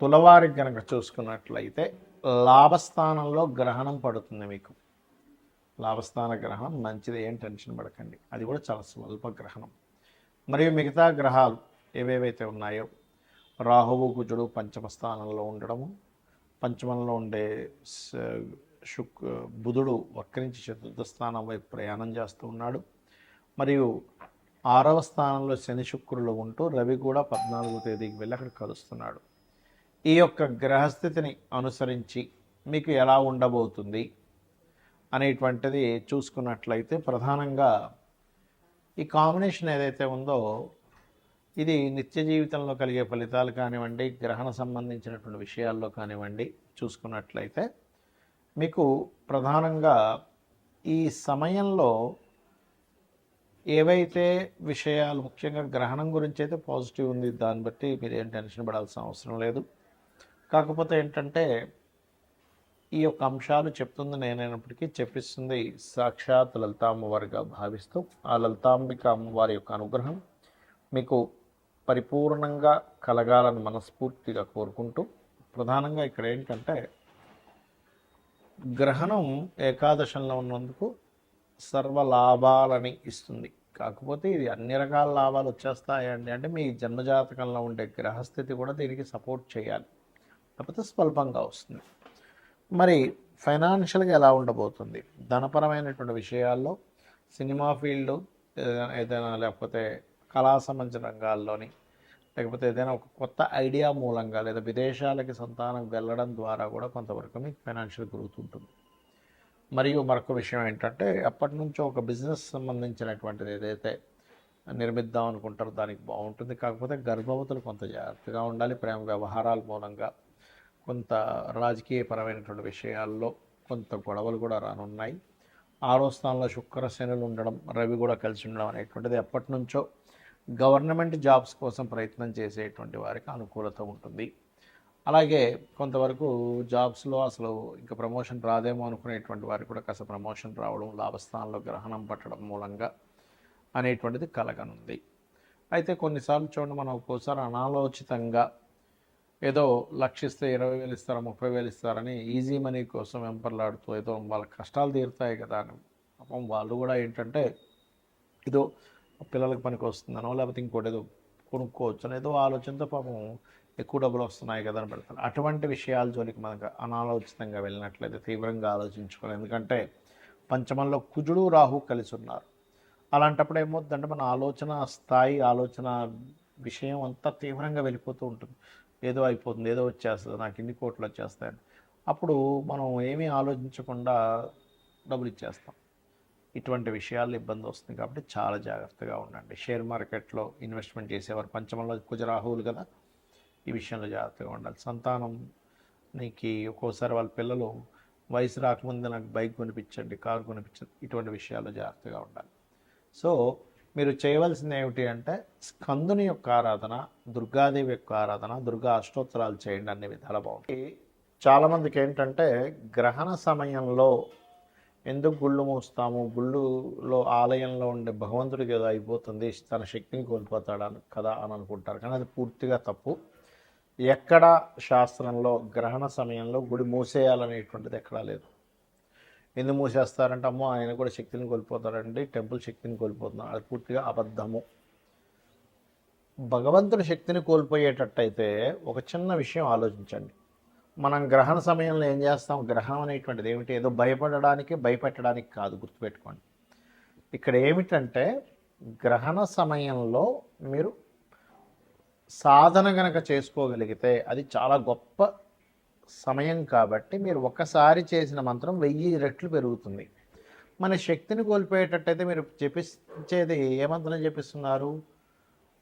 తులవారికి గనక చూసుకున్నట్లయితే లాభస్థానంలో గ్రహణం పడుతుంది మీకు. లాభస్థాన గ్రహణం మంచిది, ఏం టెన్షన్ పడకండి. అది కూడా చాలా స్వల్ప గ్రహణం. మరియు మిగతా గ్రహాలు ఏవేవైతే ఉన్నాయో రాహువు కుజుడు పంచమ స్థానంలో ఉండడము, పంచమంలో ఉండే బుధుడు వక్రించి చతుర్థ స్థానం వైపు ప్రయాణం చేస్తూ ఉన్నాడు. మరియు 6వ స్థానంలో శని శుక్రులు ఉంటూ రవి కూడా 14వ తేదీకి వెళ్ళి అక్కడ కలుస్తున్నాడు. ఈ యొక్క గ్రహస్థితిని అనుసరించి మీకు ఎలా ఉండబోతుంది అనేటువంటిది చూసుకున్నట్లయితే ప్రధానంగా ఈ కాంబినేషన్ ఏదైతే ఉందో ఇది నిత్య జీవితంలో కలిగే ఫలితాలు కానివ్వండి, గ్రహణ సంబంధించినటువంటి విషయాల్లో కానివ్వండి చూసుకున్నట్లయితే మీకు ప్రధానంగా ఈ సమయంలో ఏవైతే విషయాలు ముఖ్యంగా గ్రహణం గురించి అయితే పాజిటివ్ ఉంది, దాన్ని బట్టి మీరు ఏం టెన్షన్ పడాల్సిన అవసరం లేదు. కాకపోతే ఏంటంటే ఈ యొక్క అంశాలు చెప్తుంది నేనైనప్పటికీ చెప్పిస్తుంది సాక్షాత్ లలితా అమ్మవారిగా భావిస్తూ ఆ లలితాంబిక అమ్మవారి యొక్క అనుగ్రహం మీకు పరిపూర్ణంగా కలగాలని మనస్ఫూర్తిగా కోరుకుంటూ ప్రధానంగా ఇక్కడ ఏంటంటే గ్రహణం ఏకాదశంలో ఉన్నందుకు సర్వలాభాలని ఇస్తుంది. కాకపోతే ఇది అన్ని రకాల లాభాలు వచ్చేస్తాయండి అంటే మీ జన్మజాతకంలో ఉండే గ్రహస్థితి కూడా దీనికి సపోర్ట్ చేయాలి, కాకపోతే స్వల్పంగా వస్తుంది. మరి ఫైనాన్షియల్గా ఎలా ఉండబోతుంది? ధనపరమైనటువంటి విషయాల్లో సినిమా ఫీల్డ్ ఏదైనా లేకపోతే కళా సంబంధించిన రంగాల్లోని లేకపోతే ఏదైనా ఒక కొత్త ఐడియా మూలంగా లేదా విదేశాలకి సంతానం వెళ్ళడం ద్వారా కూడా కొంతవరకు మీకు ఫైనాన్షియల్ గ్రోత్ ఉంటుంది. మరియు మరొక విషయం ఏంటంటే అప్పటి నుంచో ఒక బిజినెస్ సంబంధించినటువంటిది ఏదైతే నిర్మిద్దాం అనుకుంటారో దానికి బాగుంటుంది. కాకపోతే గర్భవతులు కొంత జాగ్రత్తగా ఉండాలి. ప్రేమ వ్యవహారాల మూలంగా కొంత రాజకీయపరమైనటువంటి విషయాల్లో కొంత గొడవలు కూడా రానున్నాయి. 6వ స్థానంలో శుక్ర శనులు ఉండడం, రవి కూడా కలిసి ఉండడం అనేటువంటిది ఎప్పటి నుంచో గవర్నమెంట్ జాబ్స్ కోసం ప్రయత్నం చేసేటువంటి వారికి అనుకూలత ఉంటుంది. అలాగే కొంతవరకు జాబ్స్లో అసలు ఇంకా ప్రమోషన్ రాదేమో అనుకునేటువంటి వారికి కూడా కాస్త ప్రమోషన్ రావడం, లాభస్థానంలో గ్రహణం పట్టడం మూలంగా అనేటువంటిది కలగనుంది. అయితే కొన్నిసార్లు చూడండి, మనం ఒక్కోసారి అనాలోచితంగా ఏదో లక్షిస్తే 20,000 ఇస్తారా 30,000 ఇస్తారని ఈజీ మనీ కోసం వెంపర్లాడుతూ ఏదో వాళ్ళ కష్టాలు తీరుతాయి కదా అని పాపం వాళ్ళు కూడా ఏంటంటే ఏదో పిల్లలకి పనికి వస్తుందనో లేకపోతే ఇంకోటి ఏదో కొనుక్కోవచ్చు అని ఏదో ఆలోచనతో పాపం ఎక్కువ డబ్బులు వస్తున్నాయి కదా అని పెడతారు. అటువంటి విషయాల జోలికి మనకు అనాలోచితంగా వెళ్ళినట్లయితే తీవ్రంగా ఆలోచించుకోవాలి. ఎందుకంటే పంచమంలో కుజుడు రాహు కలిసి ఉన్నారు. అలాంటప్పుడు ఏమవుతుందంటే మన ఆలోచన స్థాయి, ఆలోచన విషయం అంతా తీవ్రంగా వెళ్ళిపోతూ ఉంటుంది. ఏదో అయిపోతుంది, ఏదో వచ్చేస్తుంది, నాకు ఇన్ని కోట్లు వచ్చేస్తాయని అప్పుడు మనం ఏమీ ఆలోచించకుండా డబ్బులు ఇచ్చేస్తాం. ఇటువంటి విషయాల్లో ఇబ్బంది వస్తుంది. కాబట్టి చాలా జాగ్రత్తగా ఉండండి. షేర్ మార్కెట్లో ఇన్వెస్ట్మెంట్ చేసేవారు పంచమంలో కుజరాహువులు కదా, ఈ విషయంలో జాగ్రత్తగా ఉండాలి. సంతానం నీకు ఒక్కోసారి వాళ్ళ పిల్లలు వయసు రాకముందే నాకు బైక్ కొనిపించండి, కారు కొనిపించండి, ఇటువంటి విషయాల్లో జాగ్రత్తగా ఉండాలి. సో మీరు చేయవలసింది ఏమిటి అంటే స్కందుని యొక్క ఆరాధన, దుర్గాదేవి యొక్క ఆరాధన, దుర్గా అష్టోత్తరాలు చేయండి, అన్ని విధాలు బాగుంటాయి. చాలామందికి ఏంటంటే గ్రహణ సమయంలో ఎందుకు గుళ్ళు మూస్తాము, గుళ్ళులో ఆలయంలో ఉండే భగవంతుడికి ఏదో అయిపోతుంది, తన శక్తిని కోల్పోతాడు కదా అని అనుకుంటారు. కానీ అది పూర్తిగా తప్పు. ఎక్కడ శాస్త్రంలో గ్రహణ సమయంలో గుడి మూసేయాలనేటువంటిది ఎక్కడా లేదు. ఎందుకు మూసేస్తారంటే అమ్మో ఆయన కూడా శక్తిని కోల్పోతారండి, టెంపుల్ శక్తిని కోల్పోతున్నారు, అది పూర్తిగా అబద్ధము. భగవంతుడి శక్తిని కోల్పోయేటట్టయితే ఒక చిన్న విషయం ఆలోచించండి. మనం గ్రహణ సమయంలో ఏం చేస్తాం? గ్రహణం అనేటువంటిది ఏమిటి? ఏదో భయపడడానికి భయపెట్టడానికి కాదు, గుర్తుపెట్టుకోండి. ఇక్కడ ఏమిటంటే గ్రహణ సమయంలో మీరు సాధన గనక చేసుకోగలిగితే అది చాలా గొప్ప సమయం. కాబట్టి మీరు ఒక్కసారి చేసిన మంత్రం 1000 రెట్లు పెరుగుతుంది. మన శక్తిని కోల్పోయేటట్టయితే మీరు జపించేది ఏ మంత్రం జపిస్తున్నారు?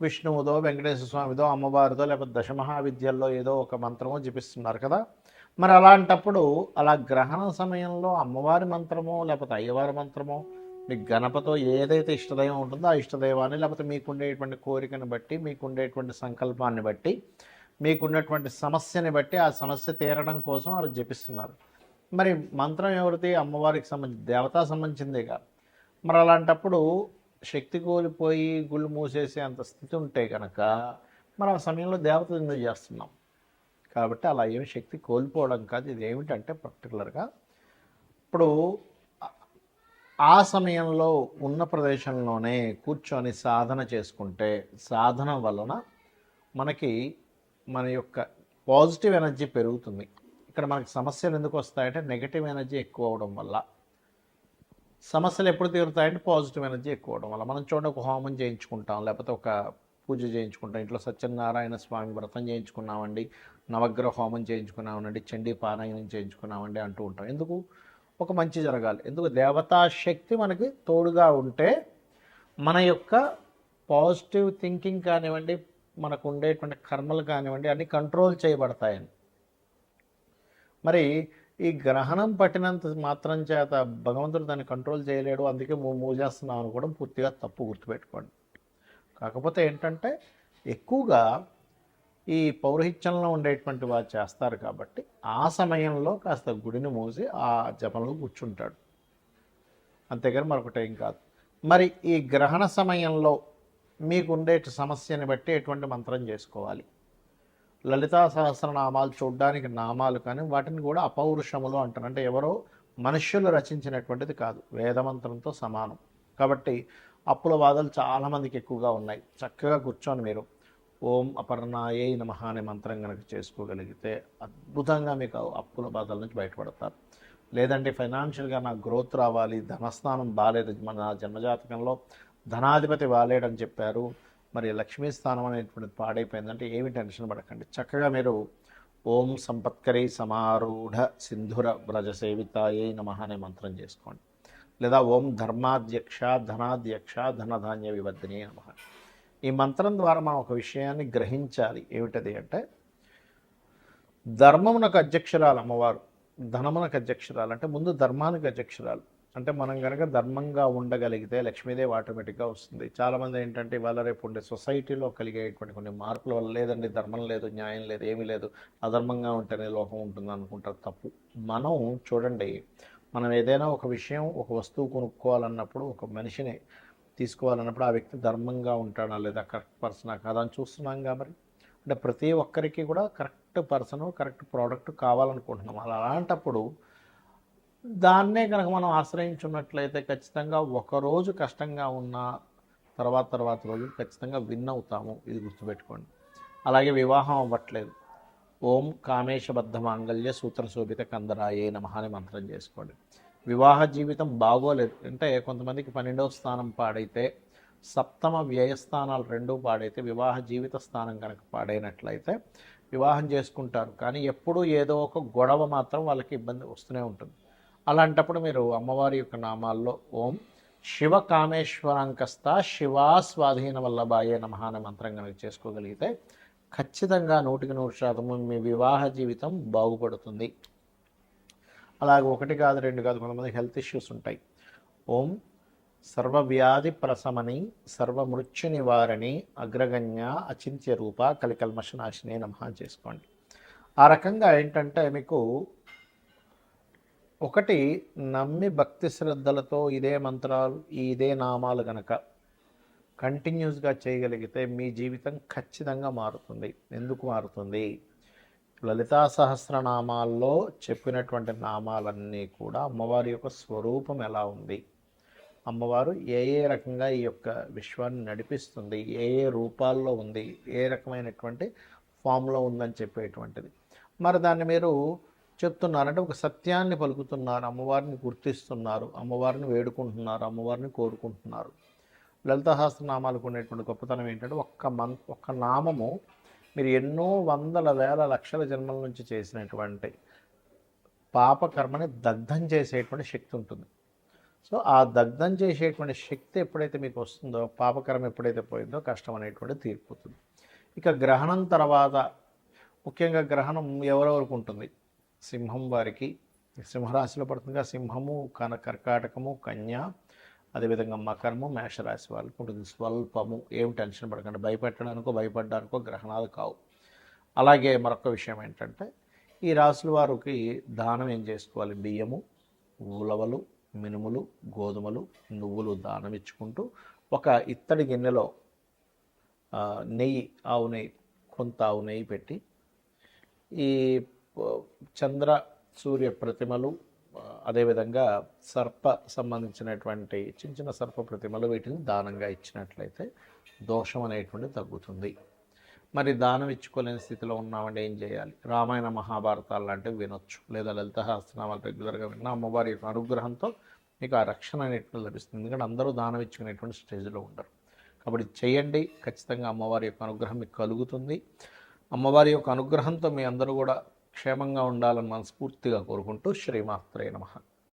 విష్ణువుదో, వెంకటేశ్వర స్వామిదో, అమ్మవారిదో, లేకపోతే దశమహావిద్యల్లో ఏదో ఒక మంత్రమో జపిస్తున్నారు కదా. మరి అలాంటప్పుడు అలా గ్రహణ సమయంలో అమ్మవారి మంత్రమో లేకపోతే అయ్యవారి మంత్రమో, మీకు గణపతో ఏదైతే ఇష్టదైవం ఉంటుందో ఆ ఇష్టదైవాన్ని లేకపోతే మీకుండేటువంటి కోరికను బట్టి, మీకుండేటువంటి సంకల్పాన్ని బట్టి, మీకున్నటువంటి సమస్యని బట్టి ఆ సమస్య తీరడం కోసం వాళ్ళు జపిస్తున్నారు. మరి మంత్రం ఎవరిది? అమ్మవారికి సంబంధించి, దేవతా సంబంధించిందేగా. మరి అలాంటప్పుడు శక్తి కోల్పోయి గుళ్ళు మూసేసే అంత స్థితి ఉంటే కనుక మరి ఆ సమయంలో దేవతలు ఎందుకు చేస్తున్నాం? కాబట్టి అలా ఏమి శక్తి కోల్పోవడం కాదు. ఇది ఏమిటంటే పర్టికులర్గా ఇప్పుడు ఆ సమయంలో ఉన్న ప్రదేశంలోనే కూర్చొని సాధన చేసుకుంటే సాధన వలన మనకి మన యొక్క పాజిటివ్ ఎనర్జీ పెరుగుతుంది. ఇక్కడ మనకి సమస్యలు ఎందుకు వస్తాయంటే నెగిటివ్ ఎనర్జీ ఎక్కువ అవడం వల్ల. సమస్యలు ఎప్పుడు తీరుతాయంటే పాజిటివ్ ఎనర్జీ ఎక్కువ అవడం వల్ల. మనం చూడండి, ఒక హోమం చేయించుకుంటాం, లేకపోతే ఒక పూజ చేయించుకుంటాం, ఇంట్లో సత్యనారాయణ స్వామి వ్రతం చేయించుకున్నామండి, నవగ్రహ హోమం చేయించుకున్నామండి, చండీ పారాయణం చేయించుకున్నామండి అంటూ ఉంటాం. ఎందుకు? ఒక మంచి జరగాలి. ఎందుకు? దేవతా శక్తి మనకి తోడుగా ఉంటే మన యొక్క పాజిటివ్ థింకింగ్ కానివ్వండి, మనకు ఉండేటువంటి కర్మలు కానివ్వండి, అన్నీ కంట్రోల్ చేయబడతాయని. మరి ఈ గ్రహణం పట్టినంత మాత్రం చేత భగవంతుడు దాన్ని కంట్రోల్ చేయలేడు, అందుకే మూజేస్తున్నాం అనుకోవడం పూర్తిగా తప్పు, గుర్తుపెట్టుకోండి. కాకపోతే ఏంటంటే ఎక్కువగా ఈ పౌరహిత్యంలో ఉండేటువంటి వారు చేస్తారు కాబట్టి ఆ సమయంలో కాస్త గుడిని మూసి ఆ జపంలో కూర్చుంటాడు, అంతేగాని మరొకటి ఏం కాదు. మరి ఈ గ్రహణ సమయంలో మీకు ఉండే సమస్యని బట్టి ఎటువంటి మంత్రం చేసుకోవాలి? లలితా సహస్రనామాలు చూడడానికి నామాలు, కానీ వాటిని కూడా అపౌరుషములు అంటారు. అంటే ఎవరో మనుష్యులు రచించినటువంటిది కాదు, వేదమంత్రంతో సమానం. కాబట్టి అప్పుల బాధలు చాలామందికి ఎక్కువగా ఉన్నాయి. చక్కగా కూర్చొని మీరు ఓం అపర్ణాయే నమః అనే మంత్రం కనుక చేసుకోగలిగితే అద్భుతంగా మీకు అప్పుల బాధల నుంచి బయటపడతారు. లేదంటే ఫైనాన్షియల్గా నాకు గ్రోత్ రావాలి, ధనస్థానం బాగాలేదు, మన జన్మజాతకంలో ధనాధిపతి బాలేడని చెప్పారు, మరి లక్ష్మీ స్థానం అనేటువంటిది పాడైపోయిందంటే ఏమి టెన్షన్ పడకండి. చక్కగా మీరు ఓం సంపత్కరీ సమారూఢ సింధుర వ్రజ సేవితాయే నమః అనే మంత్రం చేసుకోండి. లేదా ఓం ధర్మాధ్యక్ష ధనాధ్యక్ష ధనధాన్య వివర్ధిని నమః. ఈ మంత్రం ద్వారా మనం ఒక విషయాన్ని గ్రహించాలి. ఏమిటది అంటే, ధర్మమునకు అధ్యక్షురాలు అమ్మవారు, ధనమునకు అధ్యక్షురాలు. అంటే ముందు ధర్మానికి అధ్యక్షురాలు. అంటే మనం కనుక ధర్మంగా ఉండగలిగితే లక్ష్మీదేవి ఆటోమేటిక్గా వస్తుంది. చాలామంది ఏంటంటే ఇవాళ రేపు ఉండే సొసైటీలో కలిగేటువంటి కొన్ని మార్పుల వల్ల లేదండి ధర్మం లేదు, న్యాయం లేదు, ఏమీ లేదు, అధర్మంగా ఉంటేనే లోకం ఉంటుంది అనుకుంటారు. తప్పు. మనం చూడండి, మనం ఏదైనా ఒక విషయం, ఒక వస్తువు కొనుక్కోవాలన్నప్పుడు, ఒక మనిషిని తీసుకోవాలన్నప్పుడు ఆ వ్యక్తి ధర్మంగా ఉంటాడా లేదా, కరెక్ట్ పర్సనా కాదా అని చూస్తున్నాం కాబట్టి. అంటే ప్రతి ఒక్కరికి కూడా కరెక్ట్ పర్సను, కరెక్ట్ ప్రోడక్ట్ కావాలనుకుంటున్నాం. అలాంటప్పుడు దాన్నే కనుక మనం ఆశ్రయించున్నట్లయితే ఖచ్చితంగా ఒకరోజు కష్టంగా ఉన్న తర్వాత రోజు ఖచ్చితంగా విన్ అవుతాము. ఇది గుర్తుపెట్టుకోండి. అలాగే వివాహం అవ్వట్లేదు, ఓం కామేశబద్ధ మాంగళ్య సూత్రశోభిత కందరాయే నమః అనే మంత్రం చేసుకోండి. వివాహ జీవితం బాగోలేదు అంటే కొంతమందికి 12వ స్థానం పాడైతే, సప్తమ వ్యయస్థానాలు రెండూ పాడైతే, వివాహ జీవిత స్థానం కనుక పాడైనట్లయితే వివాహం చేసుకుంటారు, కానీ ఎప్పుడూ ఏదో ఒక గొడవ మాత్రం వాళ్ళకి ఇబ్బంది వస్తూనే ఉంటుంది. అలాంటప్పుడు మీరు అమ్మవారి యొక్క నామాల్లో ఓం శివ కామేశ్వరాంకస్త శివా స్వాధీన వల్లభాయే నమః అనే మంత్రం కనుక చేసుకోగలిగితే ఖచ్చితంగా 100% మీ వివాహ జీవితం బాగుపడుతుంది. అలాగే ఒకటి కాదు, రెండు కాదు, కొంతమంది హెల్త్ ఇష్యూస్ ఉంటాయి. ఓం సర్వవ్యాధి ప్రశమని సర్వమృత్యు నివారణి అగ్రగణ్య అచింత్య రూప కలికల్మషనాశిని నమః చేసుకోండి. ఆ రకంగా ఏంటంటే మీకు ఒకటి నమ్మి భక్తి శ్రద్ధలతో ఇదే మంత్రాలు, ఇదే నామాలు గనక కంటిన్యూస్గా చేయగలిగితే మీ జీవితం ఖచ్చితంగా మారుతుంది. ఎందుకు మారుతుంది? లలితా సహస్రనామాల్లో చెప్పినటువంటి నామాలన్నీ కూడా అమ్మవారి యొక్క స్వరూపం ఎలా ఉంది, అమ్మవారు ఏ రకంగా ఈ యొక్క విశ్వాన్ని నడిపిస్తుంది, ఏ రూపాల్లో ఉంది, ఏ రకమైనటువంటి ఫామ్లో ఉందని చెప్పేటువంటిది. మరి దాన్ని మీరు చెప్తున్నారంటే ఒక సత్యాన్ని పలుకుతున్నారు, అమ్మవారిని గుర్తిస్తున్నారు, అమ్మవారిని వేడుకుంటున్నారు, అమ్మవారిని కోరుకుంటున్నారు. లలితా సహస్రనామాలకు ఉండేటువంటి గొప్పతనం ఏంటంటే ఒక్క నామము మీరు ఎన్నో వందల వేల లక్షల జన్మల నుంచి చేసినటువంటి పాపకర్మని దగ్ధం చేసేటువంటి శక్తి ఉంటుంది. సో ఆ దగ్ధం చేసేటువంటి శక్తి ఎప్పుడైతే మీకు వస్తుందో, పాపకర్మ ఎప్పుడైతే పోయిందో కష్టం అనేటువంటిది తీరిపోతుంది. ఇక గ్రహణం తర్వాత ముఖ్యంగా గ్రహణం ఎవరెవరికి ఉంటుంది? సింహం వారికి, సింహరాశిలో పడుతుందిగా, సింహము, కర్కాటకము, కన్య, అదేవిధంగా మకరము, మేషరాశి వాళ్ళకి ఉంటుంది. స్వల్పము, ఏం టెన్షన్ పడకండి, భయపడ్డానికో గ్రహణాలు కావు. అలాగే మరొక విషయం ఏంటంటే ఈ రాశుల వారికి దానం ఏం చేసుకోవాలి? బియ్యము, ఉలవలు, మినుములు, గోధుమలు, నువ్వులు దానం ఇచ్చుకుంటూ ఒక ఇత్తడి గిన్నెలో నెయ్యి, ఆవు నెయ్యి, కొంత ఆవు నెయ్యి పెట్టి ఈ చంద్ర సూర్య ప్రతిమలు, అదేవిధంగా సర్ప సంబంధించినటువంటి చిన్న చిన్న సర్ప ప్రతిమలు, వీటిని దానంగా ఇచ్చినట్లయితే దోషం అనేటువంటిది తగ్గుతుంది. మరి దానం ఇచ్చుకోలేని స్థితిలో ఉన్నామంటే ఏం చేయాలి? రామాయణ మహాభారతాలు లాంటివి వినొచ్చు, లేదా లలిత సహస్రనామాలు రెగ్యులర్గా విన్న అమ్మవారి యొక్క అనుగ్రహంతో మీకు ఆ రక్షణ అనేటువంటి లభిస్తుంది. ఎందుకంటే అందరూ దానం ఇచ్చుకునేటువంటి స్టేజ్లో ఉండరు. కాబట్టి చేయండి, ఖచ్చితంగా అమ్మవారి యొక్క అనుగ్రహం మీకు కలుగుతుంది. అమ్మవారి యొక్క అనుగ్రహంతో మీ అందరూ కూడా క్షేమంగా ఉండాలని మనస్ఫూర్తిగా కోరుకుంటూ శ్రీమాత్రే నమః.